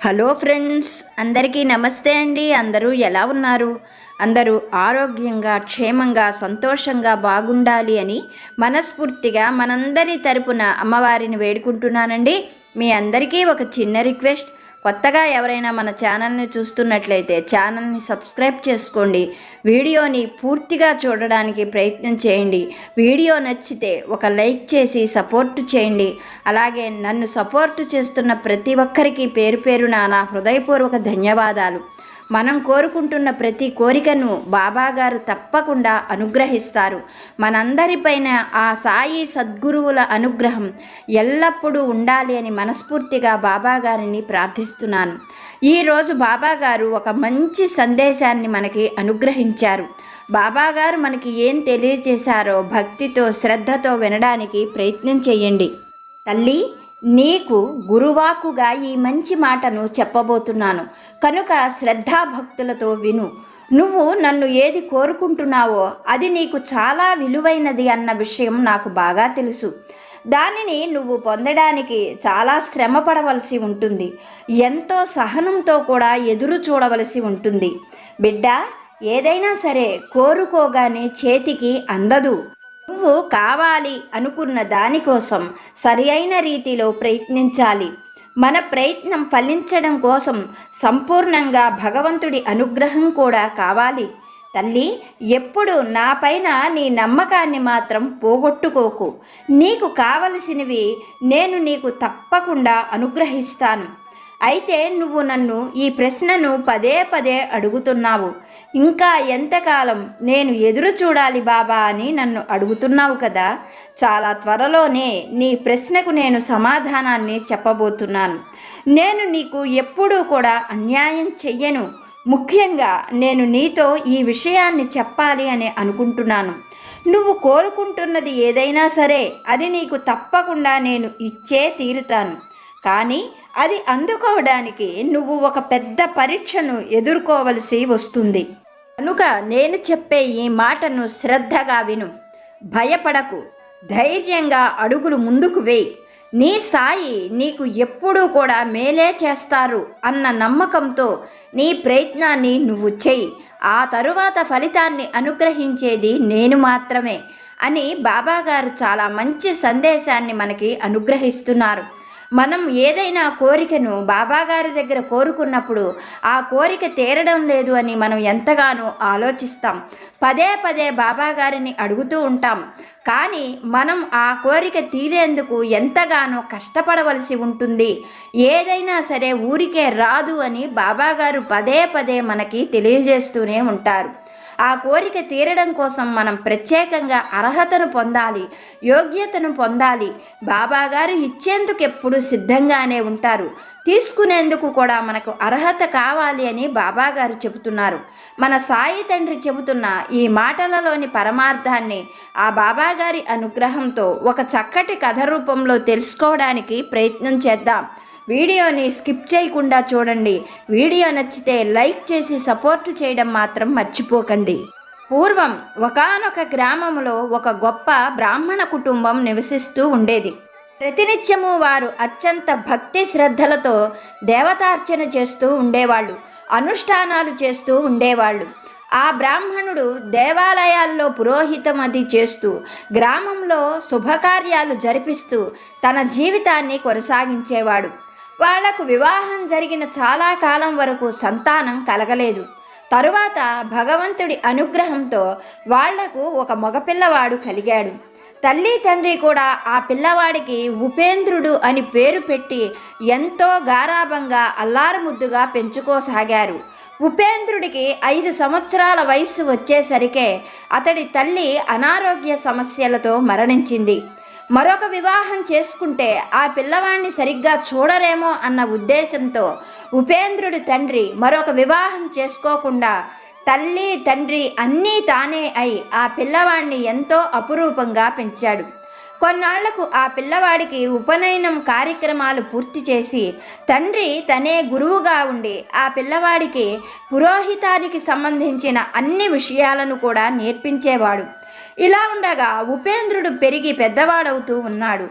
Hello friends, అందరికీ నమస్తే అండి. అందరూ ఎలా ఉన్నారు? అందరూ ఆరోగ్యంగా, క్షేమంగా, సంతోషంగా బాగుండాలి అని మనస్ఫూర్తిగా మనందరి తరపున అమ్మవారిని వేడుకుంటున్నానండి. మీ అందరికీ ఒక చిన్న రిక్వెస్ట్. కొత్తగా ఎవరైనా మన ఛానల్ని చూస్తున్నట్లయితే ఛానల్ని సబ్స్క్రైబ్ చేసుకోండి. వీడియోని పూర్తిగా చూడడానికి ప్రయత్నం చేయండి. వీడియో నచ్చితే ఒక లైక్ చేసి సపోర్ట్ చేయండి. అలాగే నన్ను సపోర్ట్ చేస్తున్న ప్రతి ఒక్కరికి పేరు పేరున నా హృదయపూర్వక ధన్యవాదాలు. మనం కోరుకుంటున్న ప్రతి కోరికను బాబాగారు తప్పకుండా అనుగ్రహిస్తారు. మనందరిపైన ఆ సాయి సద్గురువుల అనుగ్రహం ఎల్లప్పుడూ ఉండాలి అని మనస్ఫూర్తిగా బాబాగారిని ప్రార్థిస్తున్నాను. ఈరోజు బాబాగారు ఒక మంచి సందేశాన్ని మనకి అనుగ్రహించారు. బాబాగారు మనకి ఏం తెలియజేశారో భక్తితో, శ్రద్ధతో వినడానికి ప్రయత్నం చేయండి. తల్లి, నీకు గురువాకుగా ఈ మంచి మాటను చెప్పబోతున్నాను కనుక శ్రద్ధాభక్తులతో విను. నువ్వు నన్ను ఏది కోరుకుంటున్నావో అది నీకు చాలా విలువైనది అన్న విషయం నాకు బాగా తెలుసు. దానిని నువ్వు పొందడానికి చాలా శ్రమ పడవలసి ఉంటుంది. ఎంతో సహనంతో కూడా ఎదురు చూడవలసి ఉంటుంది. బిడ్డ, ఏదైనా సరే కోరుకోగానే చేతికి అందదు. నువ్వు కావాలి అనుకున్న దానికోసం సరి అయిన రీతిలో ప్రయత్నించాలి. మన ప్రయత్నం ఫలించడం కోసం సంపూర్ణంగా భగవంతుడి అనుగ్రహం కూడా కావాలి. తల్లి, ఎప్పుడు నాపైన నీ నమ్మకాన్ని మాత్రం పోగొట్టుకోకు. నీకు కావలసినవి నేను నీకు తప్పకుండా అనుగ్రహిస్తాను. అయితే నువ్వు నన్ను ఈ ప్రశ్నను పదే పదే అడుగుతున్నావు. ఇంకా ఎంతకాలం నేను ఎదురు చూడాలి బాబా అని నన్ను అడుగుతున్నావు కదా. చాలా త్వరలోనే నీ ప్రశ్నకు నేను సమాధానాన్ని చెప్పబోతున్నాను. నేను నీకు ఎప్పుడూ కూడా అన్యాయం చెయ్యను. ముఖ్యంగా నేను నీతో ఈ విషయాన్ని చెప్పాలి అని అనుకుంటున్నాను. నువ్వు కోరుకుంటున్నది ఏదైనా సరే అది నీకు తప్పకుండా నేను ఇచ్చే తీరుతాను. కానీ అది అందుకోవడానికి నువ్వు ఒక పెద్ద పరీక్షను ఎదుర్కోవలసి వస్తుంది. కనుక నేను చెప్పే ఈ మాటను శ్రద్ధగా విను. భయపడకు, ధైర్యంగా అడుగులు ముందుకు వేయి. నీ సాయి నీకు ఎప్పుడూ కూడా మేలే చేస్తారు అన్న నమ్మకంతో నీ ప్రయత్నాన్ని నువ్వు చెయ్యి. ఆ తరువాత ఫలితాన్ని అనుగ్రహించేది నేను మాత్రమే అని బాబాగారు చాలా మంచి సందేశాన్ని మనకి అనుగ్రహిస్తున్నారు. మనం ఏదైనా కోరికను బాబాగారి దగ్గర కోరుకున్నప్పుడు ఆ కోరిక తీరడం లేదు అని మనం ఎంతగానో ఆలోచిస్తాం. పదే పదే బాబాగారిని అడుగుతూ ఉంటాం. కానీ మనం ఆ కోరిక తీరేందుకు ఎంతగానో కష్టపడవలసి ఉంటుంది. ఏదైనా సరే ఊరికే రాదు అని బాబాగారు పదే పదే మనకి తెలియజేస్తూనే ఉంటారు. ఆ కోరిక తీరడం కోసం మనం ప్రత్యేకంగా అర్హతను పొందాలి, యోగ్యతను పొందాలి. బాబాగారు ఇచ్చేందుకు ఎప్పుడు సిద్ధంగానే ఉంటారు. తీసుకునేందుకు కూడా మనకు అర్హత కావాలి అని బాబాగారు చెబుతున్నారు. మన సాయి తండ్రి చెబుతున్న ఈ మాటలలోని పరమార్థాన్ని ఆ బాబాగారి అనుగ్రహంతో ఒక చక్కటి కథ రూపంలో తెలుసుకోవడానికి ప్రయత్నం చేద్దాం. వీడియోని స్కిప్ చేయకుండా చూడండి. వీడియో నచ్చితే లైక్ చేసి సపోర్ట్ చేయడం మాత్రం మర్చిపోకండి. పూర్వం ఒకానొక గ్రామంలో ఒక గొప్ప బ్రాహ్మణ కుటుంబం నివసిస్తూ ఉండేది. ప్రతినిత్యము వారు అత్యంత భక్తి శ్రద్ధలతో దేవతార్చన చేస్తూ ఉండేవాళ్ళు, అనుష్ఠానాలు చేస్తూ ఉండేవాళ్ళు. ఆ బ్రాహ్మణుడు దేవాలయాల్లో పురోహితం అది చేస్తూ గ్రామంలో శుభకార్యాలు జరిపిస్తూ తన జీవితాన్ని కొనసాగించేవాడు. వాళ్లకు వివాహం జరిగిన చాలా కాలం వరకు సంతానం కలగలేదు. తరువాత భగవంతుడి అనుగ్రహంతో వాళ్లకు ఒక మగపిల్లవాడు కలిగాడు. తల్లి తండ్రి కూడా ఆ పిల్లవాడికి ఉపేంద్రుడు అని పేరు పెట్టి ఎంతో గారాబంగా అల్లారుముద్దుగా పెంచుకోసాగారు. ఉపేంద్రుడికి 5 సంవత్సరాల వయస్సు వచ్చేసరికే అతడి తల్లి అనారోగ్య సమస్యలతో మరణించింది. మరొక వివాహం చేసుకుంటే ఆ పిల్లవాడిని సరిగ్గా చూడరేమో అన్న ఉద్దేశంతో ఉపేంద్రుడి తండ్రి మరొక వివాహం చేసుకోకుండా తల్లి తండ్రి అన్నీ తానే అయి ఆ పిల్లవాడిని ఎంతో అపురూపంగా పెంచాడు. కొన్నాళ్లకు ఆ పిల్లవాడికి ఉపనయనం కార్యక్రమాలు పూర్తి చేసి తండ్రి తనే గురువుగా ఉండి ఆ పిల్లవాడికి పురోహితానికి సంబంధించిన అన్ని విషయాలను కూడా నేర్పించేవాడు. ఇలా ఉండగా ఉపేంద్రుడు పెరిగి పెద్దవాడవుతూ ఉన్నాడు.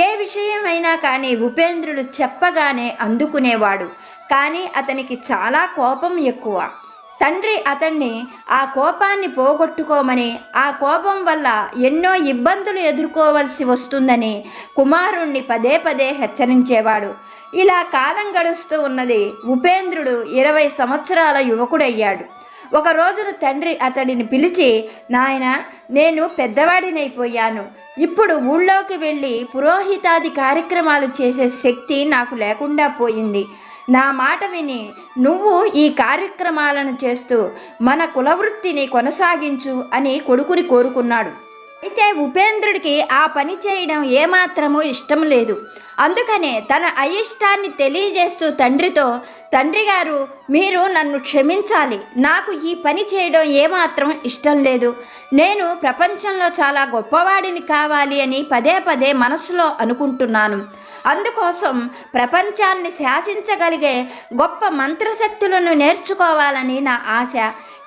ఏ విషయమైనా కానీ ఉపేంద్రుడు చెప్పగానే అందుకునేవాడు. కానీ అతనికి చాలా కోపం ఎక్కువ. తండ్రి అతన్ని ఆ కోపాన్ని పోగొట్టుకోమని, ఆ కోపం వల్ల ఎన్నో ఇబ్బందులు ఎదుర్కోవలసి వస్తుందని కుమారుణ్ణి పదే పదే హెచ్చరించేవాడు. ఇలా కాలం గడుస్తూ ఉన్నది. ఉపేంద్రుడు 20 సంవత్సరాల యువకుడయ్యాడు. ఒక రోజున తండ్రి అతడిని పిలిచి, నాయనా, నేను పెద్దవాడినైపోయాను. ఇప్పుడు ఊళ్ళోకి వెళ్ళి పురోహితాది కార్యక్రమాలు చేసే శక్తి నాకు లేకుండా పోయింది. నా మాట విని నువ్వు ఈ కార్యక్రమాలను చేస్తూ మన కులవృత్తిని కొనసాగించు అని కొడుకుని కోరుకున్నాడు. అయితే ఉపేంద్రుడికి ఆ పని చేయడం ఏమాత్రమూ ఇష్టం లేదు. అందుకనే తన అయిష్టాన్ని తెలియజేస్తూ తండ్రితో, తండ్రి గారు, మీరు నన్ను క్షమించాలి. నాకు ఈ పని చేయడం ఏమాత్రం ఇష్టం లేదు. నేను ప్రపంచంలో చాలా గొప్పవాడిని కావాలి అని పదే పదే మనసులో అనుకుంటున్నాను. అందుకోసం ప్రపంచాన్ని శాసించగలిగే గొప్ప మంత్రశక్తులను నేర్చుకోవాలని నా ఆశ.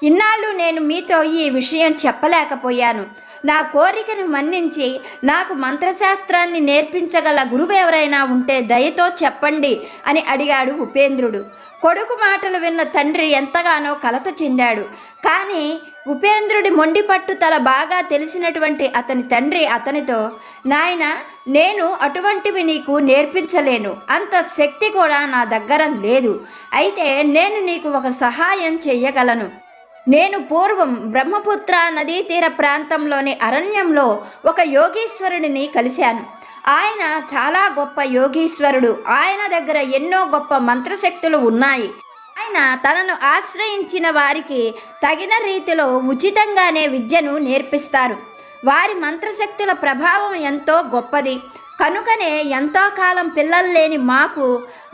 ఇన్నాళ్ళు నేను మీతో ఈ విషయం చెప్పలేకపోయాను. నా కోరికను మన్నించి నాకు మంత్రశాస్త్రాన్ని నేర్పించగల గురువు ఎవరైనా ఉంటే దయతో చెప్పండి అని అడిగాడు ఉపేంద్రుడు. కొడుకు మాటలు విన్న తండ్రి ఎంతగానో కలత చెందాడు. కానీ ఉపేంద్రుడి మొండి పట్టుదల బాగా తెలిసినటువంటి అతని తండ్రి అతనితో, నాయనా, నేను అటువంటివి నీకు నేర్పించలేను. అంత శక్తి కూడా నా దగ్గర లేదు. అయితే నేను నీకు ఒక సహాయం చెయ్యగలను. నేను పూర్వం బ్రహ్మపుత్ర నదీ తీర ప్రాంతంలోని అరణ్యంలో ఒక యోగీశ్వరుడిని కలిశాను. ఆయన చాలా గొప్ప యోగీశ్వరుడు. ఆయన దగ్గర ఎన్నో గొప్ప మంత్రశక్తులు ఉన్నాయి. ఆయన తనను ఆశ్రయించిన వారికి తగిన రీతిలో ఉచితంగానే విద్యను నేర్పిస్తారు. వారి మంత్రశక్తుల ప్రభావం ఎంతో గొప్పది. కనుకనే ఎంతో కాలం పిల్లలు లేని మాకు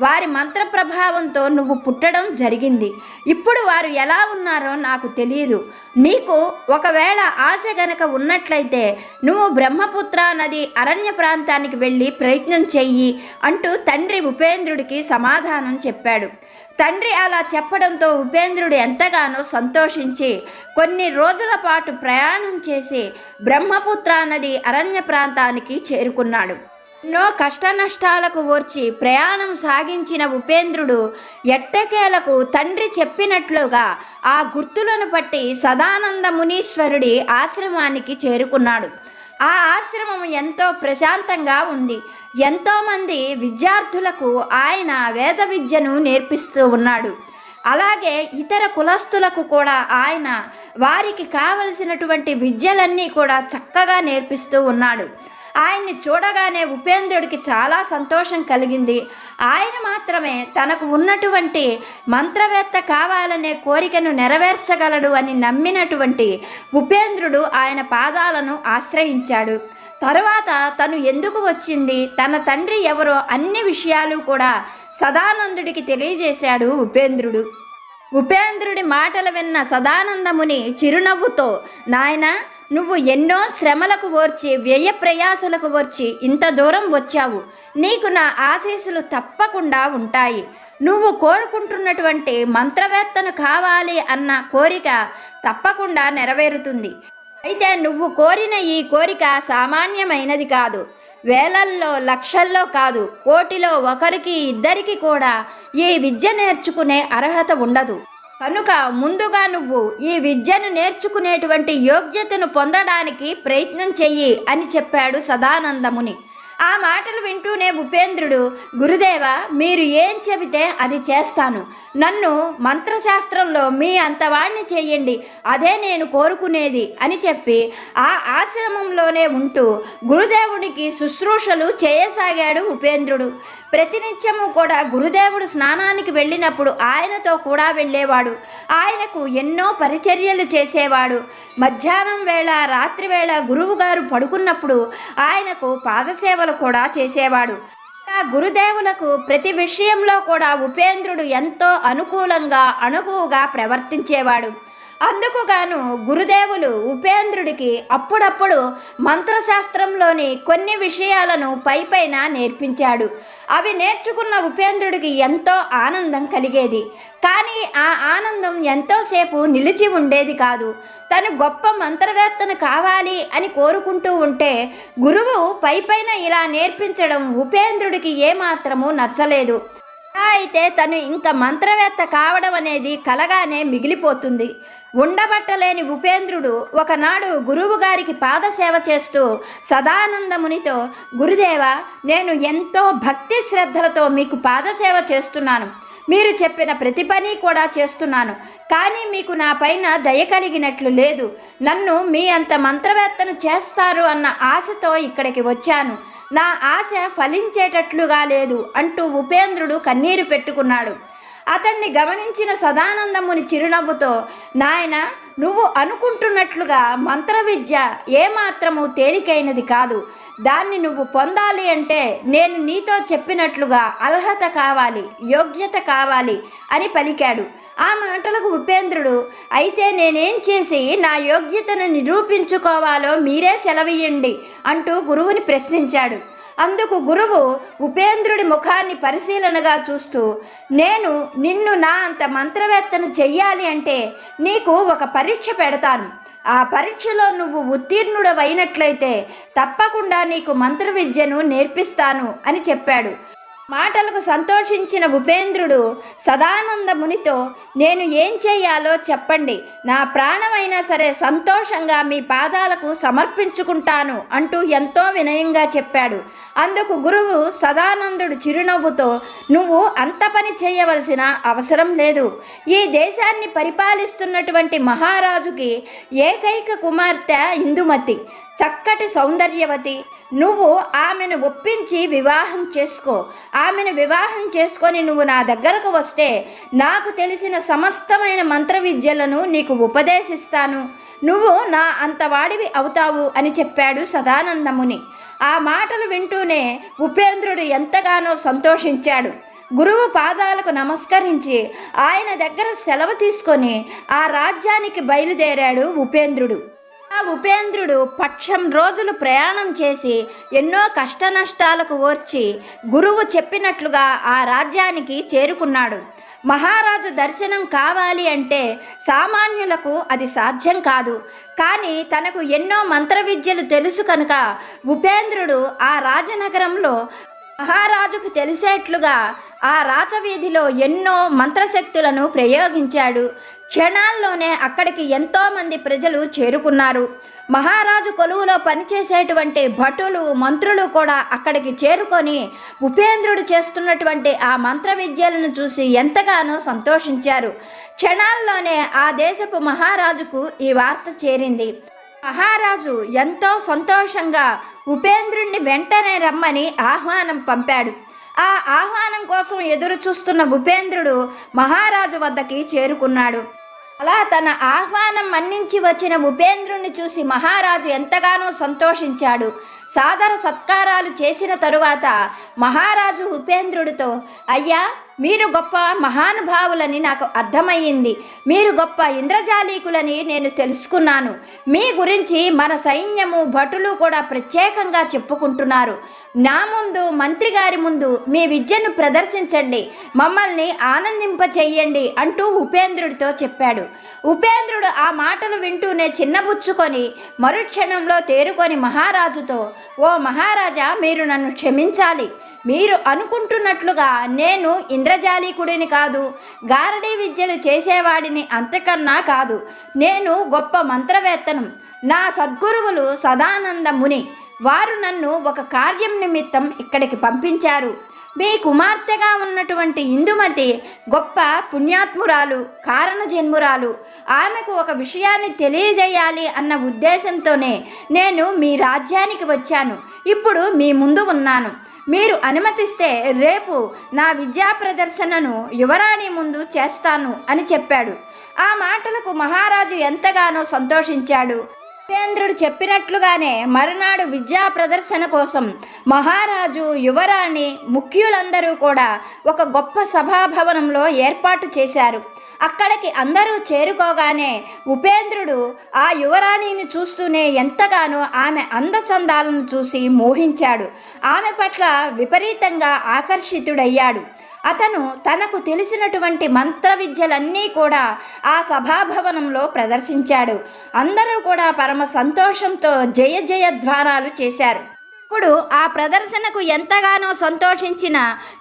వారి మంత్ర ప్రభావంతో నువ్వు పుట్టడం జరిగింది. ఇప్పుడు వారు ఎలా ఉన్నారో నాకు తెలియదు. నీకు ఒకవేళ ఆశ గనక ఉన్నట్లయితే నువ్వు బ్రహ్మపుత్ర నది అరణ్య ప్రాంతానికి వెళ్ళి ప్రయత్నం చెయ్యి అంటూ తండ్రి ఉపేంద్రుడికి సమాధానం చెప్పాడు. తండ్రి అలా చెప్పడంతో ఉపేంద్రుడు ఎంతగానో సంతోషించి కొన్ని రోజుల పాటు ప్రయాణం చేసి బ్రహ్మపుత్ర నది అరణ్య ప్రాంతానికి చేరుకున్నాడు. ఎన్నో కష్టనష్టాలకు ఓర్చి ప్రయాణం సాగించిన ఉపేంద్రుడు ఎట్టకేలకు తండ్రి చెప్పినట్లుగా ఆ గుర్తులను పట్టి సదానంద మునీశ్వరుడి ఆశ్రమానికి చేరుకున్నాడు. ఆ ఆశ్రమం ఎంతో ప్రశాంతంగా ఉంది. ఎంతోమంది విద్యార్థులకు ఆయన వేద విద్యను నేర్పిస్తూ ఉన్నాడు. అలాగే ఇతర కులస్తులకు కూడా ఆయన వారికి కావలసినటువంటి విద్యలన్నీ కూడా చక్కగా నేర్పిస్తూ ఉన్నాడు. ఆయన్ని చూడగానే ఉపేంద్రుడికి చాలా సంతోషం కలిగింది. ఆయన మాత్రమే తనకు ఉన్నటువంటి మంత్రవేత్త కావాలనే కోరికను నెరవేర్చగలడు అని నమ్మినటువంటి ఉపేంద్రుడు ఆయన పాదాలను ఆశ్రయించాడు. తరువాత తను ఎందుకు వచ్చింది, తన తండ్రి ఎవరో అన్ని విషయాలు కూడా సదానందుడికి తెలియజేశాడు ఉపేంద్రుడు. ఉపేంద్రుడి మాటలు విన్న సదానందముని చిరునవ్వుతో, నాయనా, నువ్వు ఎన్నో శ్రమలకు ఓర్చి వ్యయ ప్రయాసలకు ఓర్చి ఇంత దూరం వచ్చావు. నీకు నా ఆశీస్సులు తప్పకుండా ఉంటాయి. నువ్వు కోరుకుంటున్నటువంటి మంత్రవేత్తను కావాలి అన్న కోరిక తప్పకుండా నెరవేరుతుంది. అయితే నువ్వు కోరిన ఈ కోరిక సామాన్యమైనది కాదు. వేలల్లో లక్షల్లో కాదు, కోటిలో ఒకరికి ఇద్దరికి కూడా ఈ విద్య నేర్చుకునే అర్హత ఉండదు. కనుక ముందుగా నువ్వు ఈ విద్యను నేర్చుకునేటువంటి యోగ్యతను పొందడానికి ప్రయత్నం చెయ్యి అని చెప్పాడు సదానందముని. ఆ మాటలు వింటూనే ఉపేంద్రుడు, గురుదేవ, మీరు ఏం చెబితే అది చేస్తాను. నన్ను మంత్రశాస్త్రంలో మీ అంతవాణ్ణి చెయ్యండి, అదే నేను కోరుకునేది అని చెప్పి ఆ ఆశ్రమంలోనే ఉంటూ గురుదేవుడికి శుశ్రూషలు చేయసాగాడు ఉపేంద్రుడు. ప్రతినిత్యము కూడా గురుదేవుడు స్నానానికి వెళ్ళినప్పుడు ఆయనతో కూడా వెళ్ళేవాడు. ఆయనకు ఎన్నో పరిచర్యలు చేసేవాడు. మధ్యాహ్నం వేళ, రాత్రి వేళ గురువుగారు పడుకున్నప్పుడు ఆయనకు పాదసేవలు కూడా చేసేవాడు. గురుదేవులకు ప్రతి విషయంలో కూడా ఉపేంద్రుడు ఎంతో అనుకూలంగా, అణుకువగా ప్రవర్తించేవాడు. అందుకుగాను గురుదేవులు ఉపేంద్రుడికి అప్పుడప్పుడు మంత్రశాస్త్రంలోని కొన్ని విషయాలను పైపైన నేర్పించాడు. అవి నేర్చుకున్న ఉపేంద్రుడికి ఎంతో ఆనందం కలిగేది. కానీ ఆ ఆనందం ఎంతోసేపు నిలిచి ఉండేది కాదు. తను గొప్ప మంత్రవేత్తను కావాలి అని కోరుకుంటూ ఉంటే గురువు పైపైన ఇలా నేర్పించడం ఉపేంద్రుడికి ఏమాత్రమూ నచ్చలేదు. అయితే తను ఇంకా మంత్రవేత్త కావడం అనేది కలగానే మిగిలిపోతుంది. ఉండబట్టలేని ఉపేంద్రుడు ఒకనాడు గురువు గారికి పాదసేవ చేస్తూ సదానందమునితో, గురుదేవా, నేను ఎంతో భక్తి శ్రద్ధలతో మీకు పాదసేవ చేస్తున్నాను, మీరు చెప్పిన ప్రతి పని కూడా చేస్తున్నాను, కానీ మీకు నా పైన దయ కలిగినట్లు లేదు. నన్ను మీ అంత మంత్రవేత్తను చేస్తారు అన్న ఆశతో ఇక్కడికి వచ్చాను. నా ఆశ ఫలించేటట్లుగా లేదు అంటూ ఉపేంద్రుడు కన్నీరు పెట్టుకున్నాడు. అతన్ని గమనించిన సదానందముని చిరునవ్వుతో, నాయన, నువ్వు అనుకుంటున్నట్లుగా మంత్ర విద్య ఏమాత్రము తేలికైనది కాదు. దాన్ని నువ్వు పొందాలి అంటే నేను నీతో చెప్పినట్లుగా అర్హత కావాలి, యోగ్యత కావాలి అని పలికాడు. ఆ మాటలకు ఉపేంద్రుడు, అయితే నేనేం చేసి నా యోగ్యతను నిరూపించుకోవాలో మీరే సెలవియ్యండి అంటూ గురువుని ప్రశ్నించాడు. అందుకు గురువు ఉపేంద్రుడి ముఖాన్ని పరిశీలనగా చూస్తూ, నేను నిన్ను నా అంత మంత్రవేత్తను చెయ్యాలి అంటే నీకు ఒక పరీక్ష పెడతాను. ఆ పరీక్షలో నువ్వు ఉత్తీర్ణుడవైనట్లయితే తప్పకుండా నీకు మంత్ర విద్యను నేర్పిస్తాను అని చెప్పాడు. మాటలకు సంతోషించిన ఉపేంద్రుడు సదానంద మునితో, నేను ఏం చెయ్యాలో చెప్పండి, నా ప్రాణమైనా సరే సంతోషంగా మీ పాదాలకు సమర్పించుకుంటాను అంటూ ఎంతో వినయంగా చెప్పాడు. అందుకు గురువు సదానందుడు చిరునవ్వుతో, నువ్వు అంత పని చేయవలసిన అవసరం లేదు. ఈ దేశాన్ని పరిపాలిస్తున్నటువంటి మహారాజుకి ఏకైక కుమార్తె ఇందుమతి, చక్కటి సౌందర్యవతి. నువ్వు ఆమెను ఒప్పించి వివాహం చేసుకో. ఆమెను వివాహం చేసుకొని నువ్వు నా దగ్గరకు వస్తే నాకు తెలిసిన సమస్తమైన మంత్ర విద్యలను నీకు ఉపదేశిస్తాను. నువ్వు నా అంతవాడివి అవుతావు అని చెప్పాడు సదానందముని. ఆ మాటలు వింటూనే ఉపేంద్రుడు ఎంతగానో సంతోషించాడు. గురువు పాదాలకు నమస్కరించి ఆయన దగ్గర సెలవు తీసుకొని ఆ రాజ్యానికి బయలుదేరాడు ఉపేంద్రుడు. ఆ ఉపేంద్రుడు పక్షం రోజులు ప్రయాణం చేసి ఎన్నో కష్టనష్టాలకు ఓర్చి గురువు చెప్పినట్లుగా ఆ రాజ్యానికి చేరుకున్నాడు. మహారాజు దర్శనం కావాలి అంటే సామాన్యులకు అది సాధ్యం కాదు. కానీ తనకు ఎన్నో మంత్ర విద్యలు తెలుసు కనుక ఉపేంద్రుడు ఆ రాజనగరంలో మహారాజుకు తెలిసేట్లుగా ఆ రాజవీధిలో ఎన్నో మంత్రశక్తులను ప్రయోగించాడు. క్షణాల్లోనే అక్కడికి ఎంతోమంది ప్రజలు చేరుకున్నారు. మహారాజు కొలువులో పనిచేసేటువంటి భటులు, మంత్రులు కూడా అక్కడికి చేరుకొని ఉపేంద్రుడు చేస్తున్నటువంటి ఆ మంత్ర విద్యలను చూసి ఎంతగానో సంతోషించారు. క్షణాల్లోనే ఆ దేశపు మహారాజుకు ఈ వార్త చేరింది. మహారాజు ఎంతో సంతోషంగా ఉపేంద్రుణ్ణి వెంటనే రమ్మని ఆహ్వానం పంపాడు. ఆ ఆహ్వానం కోసం ఎదురు చూస్తున్న ఉపేంద్రుడు మహారాజు వద్దకి చేరుకున్నాడు. అలా తన ఆహ్వానం మన్నించి వచ్చిన ఉపేంద్రుణ్ణి చూసి మహారాజు ఎంతగానో సంతోషించాడు. సాదర సత్కారాలు చేసిన తరువాత మహారాజు ఉపేంద్రుడితో, అయ్యా, మీరు గొప్ప మహానుభావులని నాకు అర్థమయ్యింది. మీరు గొప్ప ఇంద్రజాలీకులని నేను తెలుసుకున్నాను. మీ గురించి మన సైన్యము, భటులు కూడా ప్రత్యేకంగా చెప్పుకుంటున్నారు. నా ముందు, మంత్రి గారి ముందు మీ విద్యను ప్రదర్శించండి, మమ్మల్ని ఆనందింపచెయ్యండి అంటూ ఉపేంద్రుడితో చెప్పాడు. ఉపేంద్రుడు ఆ మాటలు వింటూనే చిన్నబుచ్చుకొని మరుక్షణంలో తేరుకొని మహారాజుతో, ఓ మహారాజా, మీరు నన్ను క్షమించాలి. మీరు అనుకుంటున్నట్లుగా నేను ఇంద్రజాలీకుడిని కాదు, గారడీ విద్యలు చేసేవాడిని అంతకన్నా కాదు. నేను గొప్ప మంత్రవేత్తను. నా సద్గురువులు సదానంద ముని, వారు నన్ను ఒక కార్యం నిమిత్తం ఇక్కడికి పంపించారు. మీ కుమార్తెగా ఉన్నటువంటి ఇందుమతి గొప్ప పుణ్యాత్మురాలు, కారణజన్మురాలు. ఆమెకు ఒక విషయాన్ని తెలియజేయాలి అన్న ఉద్దేశంతోనే నేను మీ రాజ్యానికి వచ్చాను. ఇప్పుడు మీ ముందు ఉన్నాను. మీరు అనుమతిస్తే రేపు నా విద్యా ప్రదర్శనను యువరాణి ముందు చేస్తాను అని చెప్పాడు. ఆ మాటలకు మహారాజు ఎంతగానో సంతోషించాడు. ఉపేంద్రుడు చెప్పినట్లుగానే మరునాడు విద్యా ప్రదర్శన కోసం మహారాజు, యువరాణి, ముఖ్యులందరూ కూడా ఒక గొప్ప సభాభవనంలో ఏర్పాటు చేశారు. అక్కడికి అందరూ చేరుకోగానే ఉపేంద్రుడు ఆ యువరాణిని చూస్తూనే ఎంతగానో ఆమె అందచందాలను చూసి మోహించాడు. ఆమె పట్ల విపరీతంగా ఆకర్షితుడయ్యాడు. అతను తనకు తెలిసినటువంటి మంత్ర విద్యలన్నీ కూడా ఆ సభాభవనంలో ప్రదర్శించాడు. అందరూ కూడా పరమ సంతోషంతో జయ జయధ్వానాలు చేశారు. ఇప్పుడు ఆ ప్రదర్శనకు ఎంతగానో సంతోషించిన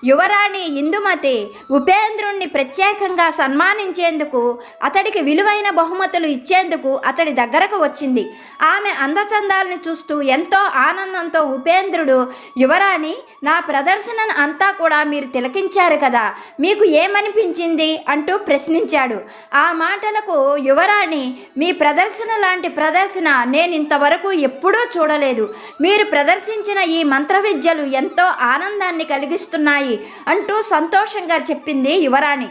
యువరాణి ఇందుమతి ఉపేంద్రుణ్ణి ప్రత్యేకంగా సన్మానించేందుకు, అతడికి విలువైన బహుమతులు ఇచ్చేందుకు అతడి దగ్గరకు వచ్చింది. ఆమె అందచందాల్ని చూస్తూ ఎంతో ఆనందంతో ఉపేంద్రుడు, యువరాణి, నా ప్రదర్శనను అంతా కూడా మీరు తిలకించారు కదా, మీకు ఏమనిపించింది అంటూ ప్రశ్నించాడు. ఆ మాటలకు యువరాణి, మీ ప్రదర్శన లాంటి ప్రదర్శన నేను ఇంతవరకు ఎప్పుడూ చూడలేదు. మీరు ప్రదర్శించిన ఈ మంత్ర విద్యలు ఎంతో ఆనందాన్ని కలిగిస్తున్నాయి అంటూ సంతోషంగా చెప్పింది యువరాణి.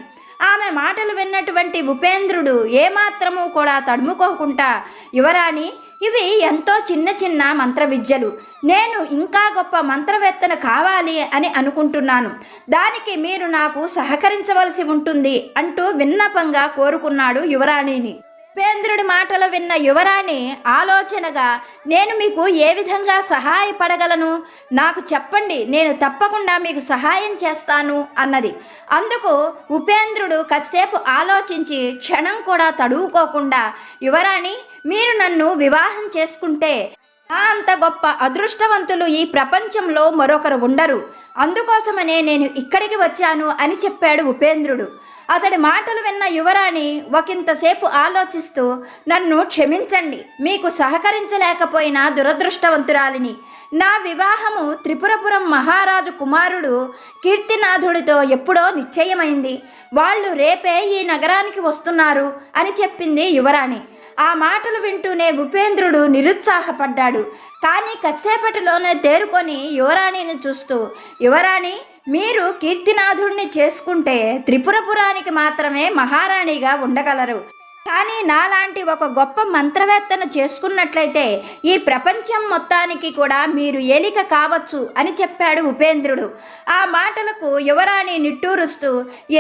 ఆమె మాటలు విన్నటువంటి ఉపేంద్రుడు ఏమాత్రమూ కూడా తడుముకోకుండా, యువరాణి, ఇవి ఎంతో చిన్న చిన్న మంత్ర విద్యలు. నేను ఇంకా గొప్ప మంత్రవేత్తను కావాలి అని అనుకుంటున్నాను. దానికి మీరు నాకు సహకరించవలసి ఉంటుంది అంటూ విన్నపంగా కోరుకున్నాడు యువరాణిని. ఉపేంద్రుడి మాటలు విన్న యువరాణి ఆలోచనగా, నేను మీకు ఏ విధంగా సహాయపడగలను, నాకు చెప్పండి, నేను తప్పకుండా మీకు సహాయం చేస్తాను అన్నది. అందుకు ఉపేంద్రుడు కాసేపు ఆలోచించి క్షణం కూడా తడువుకోకుండా, యువరాణి, మీరు నన్ను వివాహం చేసుకుంటే నా అంత గొప్ప అదృష్టవంతులు ఈ ప్రపంచంలో మరొకరు ఉండరు. అందుకోసమనే నేను ఇక్కడికి వచ్చాను అని చెప్పాడు ఉపేంద్రుడు. అతడి మాటలు విన్న యువరాణి ఒకంతసేపు ఆలోచిస్తూ, నన్ను క్షమించండి, మీకు సహకరించలేకపోయినా దురదృష్టవంతురాలిని. నా వివాహము త్రిపురపురం మహారాజు కుమారుడు కీర్తినాథుడితో ఎప్పుడో నిశ్చయమైంది. వాళ్ళు రేపే ఈ నగరానికి వస్తున్నారు అని చెప్పింది యువరాణి. ఆ మాటలు వింటూనే ఉపేంద్రుడు నిరుత్సాహపడ్డాడు. కానీ కాసేపటిలోనే తేరుకొని యువరాణిని చూస్తూ, యువరాణి, మీరు కీర్తినాథుడిని చేసుకుంటే త్రిపురపురానికి మాత్రమే మహారాణిగా ఉండగలరు. కానీ నాలాంటి ఒక గొప్ప మంత్రవేత్తను చేసుకున్నట్లయితే ఈ ప్రపంచం మొత్తానికి కూడా మీరు ఏలిక కావచ్చు అని చెప్పాడు ఉపేంద్రుడు. ఆ మాటలకు యువరాణి నిట్టూరుస్తూ,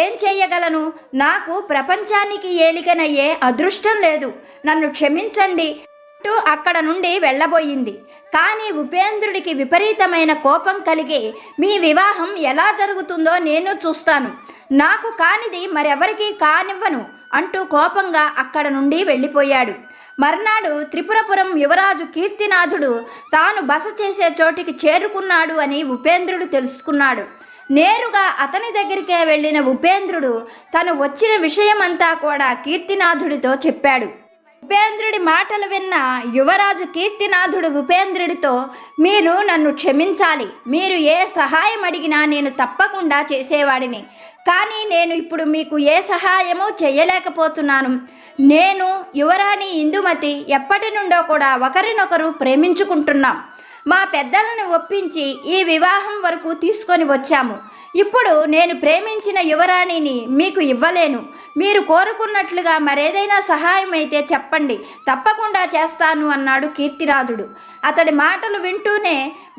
ఏం చెయ్యగలను, నాకు ప్రపంచానికి ఏలికనయ్యే అదృష్టం లేదు, నన్ను క్షమించండి అంటూ అక్కడ నుండి వెళ్ళబోయింది. కానీ ఉపేంద్రుడికి విపరీతమైన కోపం కలిగి, మీ వివాహం ఎలా జరుగుతుందో నేను చూస్తాను, నాకు కానిది మరెవరికీ కానివ్వను అంటూ కోపంగా అక్కడ నుండి వెళ్ళిపోయాడు. మర్నాడు త్రిపురపురం యువరాజు కీర్తినాథుడు తాను బస చేసే చోటికి చేరుకున్నాడు అని ఉపేంద్రుడు తెలుసుకున్నాడు. నేరుగా అతని దగ్గరికే వెళ్ళిన ఉపేంద్రుడు తను వచ్చిన విషయమంతా కూడా కీర్తినాథుడితో చెప్పాడు. ఉపేంద్రుడి మాటలు విన్న యువరాజు కీర్తినాథుడు ఉపేంద్రుడితో, మీరు నన్ను క్షమించాలి, మీరు ఏ సహాయం అడిగినా నేను తప్పకుండా చేసేవాడిని. కానీ నేను ఇప్పుడు మీకు ఏ సహాయము చేయలేకపోతున్నాను. నేను యువరాణి ఇందుమతి ఎప్పటి నుండో కూడా ఒకరినొకరు ప్రేమించుకుంటున్నాం. మా పెద్దలను ఒప్పించి ఈ వివాహం వరకు తీసుకొని వచ్చాము. ఇప్పుడు నేను ప్రేమించిన యువరాణిని మీకు ఇవ్వలేను. మీరు కోరుకున్నట్లుగా మరేదైనా సహాయం అయితే చెప్పండి, తప్పకుండా చేస్తాను అన్నాడు కీర్తినాథుడు. అతడి మాటలు వింటూనే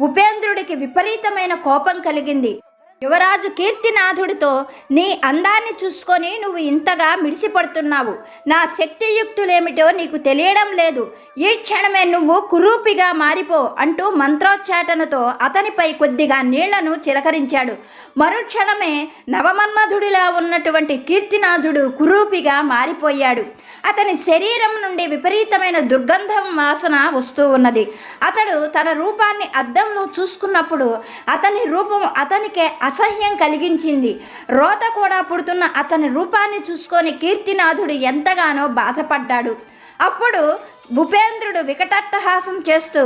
ఉపేంద్రుడికి విపరీతమైన కోపం కలిగింది. యువరాజు కీర్తినాథుడితో, నీ అందాన్ని చూసుకొని నువ్వు ఇంతగా మిడిసిపడుతున్నావు, నా శక్తియుక్తులేమిటో నీకు తెలియడం లేదు, ఈ క్షణమే నువ్వు కురూపిగా మారిపో అంటూ మంత్రోచ్చాటనతో అతనిపై కొద్దిగా నీళ్లను చిలకరించాడు. మరుక్షణమే నవమన్మధుడిలా ఉన్నటువంటి కీర్తినాథుడు కురూపిగా మారిపోయాడు. అతని శరీరం నుండి విపరీతమైన దుర్గంధం వాసన వస్తూ ఉన్నది. అతడు తన రూపాన్ని అద్దంలో చూసుకున్నప్పుడు అతని రూపం అతనికే అసహ్యం కలిగించింది. రోత కూడా పుడుతున్న అతని రూపాన్ని చూసుకొని కీర్తినాథుడు ఎంతగానో బాధపడ్డాడు. అప్పుడు ఉపేంద్రుడు వికటట్టహాసం చేస్తూ,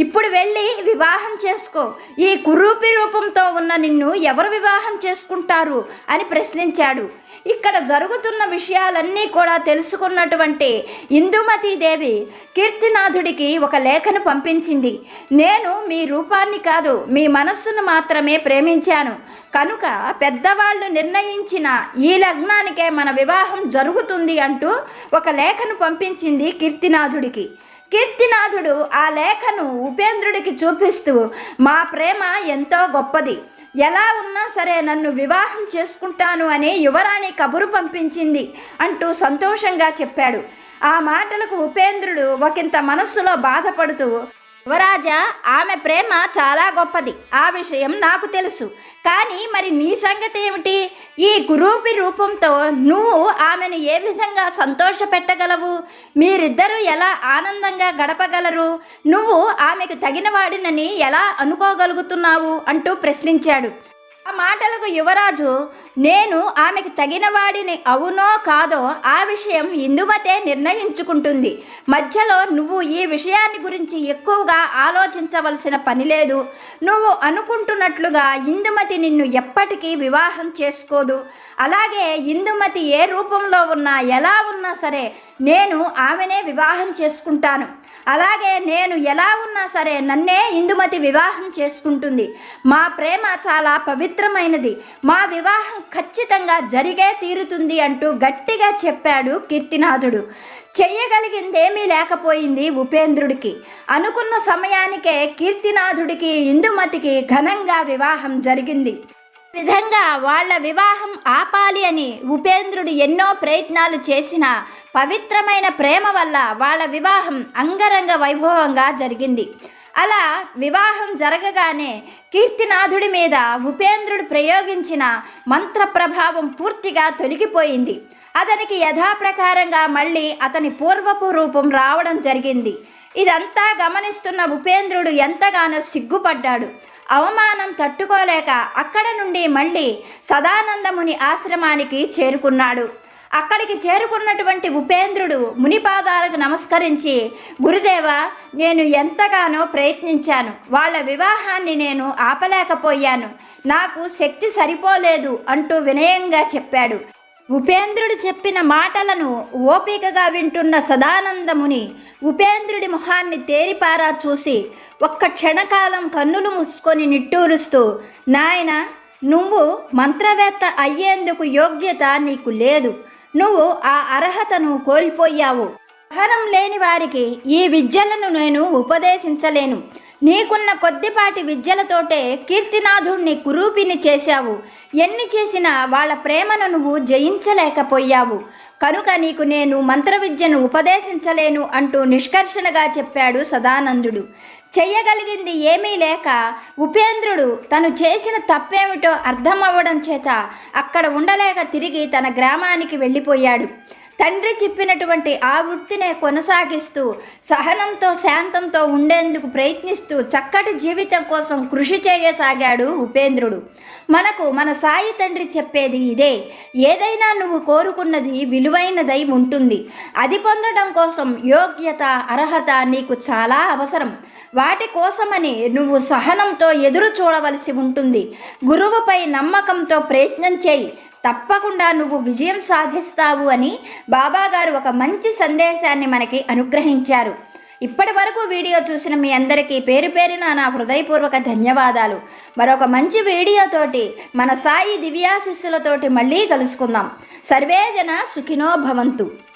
ఇప్పుడు వెళ్ళి వివాహం చేసుకో, ఈ కురూపి రూపంతో ఉన్న నిన్ను ఎవరు వివాహం చేసుకుంటారు అని ప్రశ్నించాడు. ఇక్కడ జరుగుతున్న విషయాలన్నీ కూడా తెలుసుకున్నటువంటి ఇందుమతీదేవి కీర్తినాథుడికి ఒక లేఖను పంపించింది. నేను మీ రూపాన్ని కాదు, మీ మనస్సును మాత్రమే ప్రేమించాను కనుక పెద్దవాళ్ళు నిర్ణయించిన ఈ లగ్నానికే మన వివాహం జరుగుతుంది అంటూ ఒక లేఖను పంపించింది కీర్తినాథుడికి. కీర్తినాథుడు ఆ లేఖను ఉపేంద్రుడికి చూపిస్తూ, మా ప్రేమ ఎంతో గొప్పది, ఎలా ఉన్నా సరే నన్ను వివాహం చేసుకుంటాను అని యువరాణి కబురు పంపించింది అంటూ సంతోషంగా చెప్పాడు. ఆ మాటలకు ఉపేంద్రుడు ఒకంత మనస్సులో బాధపడుతూ, యువరాజా, ఆమె ప్రేమ చాలా గొప్పది, ఆ విషయం నాకు తెలుసు. కానీ మరి నీ సంగతి ఏమిటి? ఈ కురూపి రూపంతో నువ్వు ఆమెను ఏ విధంగా సంతోషపెట్టగలవు? మీరిద్దరూ ఎలా ఆనందంగా గడపగలరు? నువ్వు ఆమెకు తగిన వాడినని ఎలా అనుకోగలుగుతున్నావు అంటూ ప్రశ్నించాడు. ఆ మాటలకు యువరాజు, నేను ఆమెకు తగిన వాడిని అవునో కాదో ఆ విషయం ఇందుమతే నిర్ణయించుకుంటుంది. మధ్యలో నువ్వు ఈ విషయాన్ని గురించి ఎక్కువగా ఆలోచించవలసిన పని లేదు. నువ్వు అనుకుంటున్నట్లుగా ఇందుమతి నిన్ను ఎప్పటికీ వివాహం చేసుకోదు. అలాగే ఇందుమతి ఏ రూపంలో ఉన్నా ఎలా ఉన్నా సరే నేను ఆమెనే వివాహం చేసుకుంటాను. అలాగే నేను ఎలా ఉన్నా సరే నన్నే ఇందుమతి వివాహం చేసుకుంటుంది. మా ప్రేమ చాలా పవిత్రమైనది. మా వివాహం ఖచ్చితంగా జరిగే తీరుతుంది అంటూ గట్టిగా చెప్పాడు కీర్తినాథుడు. చెయ్యగలిగిందేమీ లేకపోయింది ఉపేంద్రుడికి. అనుకున్న సమయానికే కీర్తినాథుడికి ఇందుమతికి ఘనంగా వివాహం జరిగింది. విధంగా వాళ్ళ వివాహం ఆపాలి అని ఉపేంద్రుడు ఎన్నో ప్రయత్నాలు చేసిన పవిత్రమైన ప్రేమ వల్ల వాళ్ళ వివాహం అంగరంగ వైభవంగా జరిగింది. అలా వివాహం జరగగానే కీర్తినాథుడి మీద ఉపేంద్రుడు ప్రయోగించిన మంత్ర ప్రభావం పూర్తిగా తొలగిపోయింది. అతనికి యథాప్రకారంగా మళ్ళీ అతని పూర్వపు రూపం రావడం జరిగింది. ఇదంతా గమనిస్తున్న ఉపేంద్రుడు ఎంతగానో సిగ్గుపడ్డాడు. అవమానం తట్టుకోలేక అక్కడ నుండి మళ్ళీ సదానందముని ఆశ్రమానికి చేరుకున్నాడు. అక్కడికి చేరుకున్నటువంటి ఉపేంద్రుడు మునిపాదాలకు నమస్కరించి, గురుదేవా, నేను ఎంతగానో ప్రయత్నించాను. వాళ్ళ వివాహాన్ని నేను ఆపలేకపోయాను. నాకు శక్తి సరిపోలేదు అంటూ వినయంగా చెప్పాడు. ఉపేంద్రుడు చెప్పిన మాటలను ఓపికగా వింటున్న సదానందముని ఉపేంద్రుడి మొహాన్ని తేరిపారా చూసి ఒక్క క్షణకాలం కన్నులు మూసుకొని నిట్టూరుస్తూ, నాయన, నువ్వు మంత్రవేత్త అయ్యేందుకు యోగ్యత నీకు లేదు. నువ్వు ఆ అర్హతను కోల్పోయావు. సహనం లేని వారికి ఈ విద్యలను నేను ఉపదేశించలేను. నీకున్న కొద్దిపాటి విద్యలతోటే కీర్తినాథుణ్ణి కురూపిని చేశావు. ఎన్ని చేసినా వాళ్ళ ప్రేమను నువ్వు జయించలేకపోయావు. కనుక నీకు నేను మంత్ర విద్యను ఉపదేశించలేను అంటూ నిష్కర్షణగా చెప్పాడు సదానందుడు. చెయ్యగలిగింది ఏమీ లేక ఉపేంద్రుడు తను చేసిన తప్పేమిటో అర్థమవ్వడం చేత అక్కడ ఉండలేక తిరిగి తన గ్రామానికి వెళ్ళిపోయాడు. తండ్రి చెప్పినటువంటి ఆ వృత్తినే కొనసాగిస్తూ సహనంతో శాంతంతో ఉండేందుకు ప్రయత్నిస్తూ చక్కటి జీవితం కోసం కృషి చేయసాగాడు ఉపేంద్రుడు. మనకు మన సాయి తండ్రి చెప్పేది ఇదే. ఏదైనా నువ్వు కోరుకున్నది విలువైనదై ఉంటుంది. అది పొందడం కోసం యోగ్యత, అర్హత నీకు చాలా అవసరం. వాటి కోసమని నువ్వు సహనంతో ఎదురు చూడవలసి ఉంటుంది. గురువుపై నమ్మకంతో ప్రయత్నం చేయి. తప్పకుండా నువ్వు విజయం సాధిస్తావు అని బాబాగారు ఒక మంచి సందేశాన్ని మనకి అనుగ్రహించారు. ఇప్పటి వరకు వీడియో చూసిన మీ అందరికీ పేరు పేరున నా హృదయపూర్వక ధన్యవాదాలు. మరొక మంచి వీడియోతోటి మన సాయి దివ్యాశిస్సులతోటి మళ్ళీ కలుసుకుందాం. సర్వే జన సుఖినో భవంతు.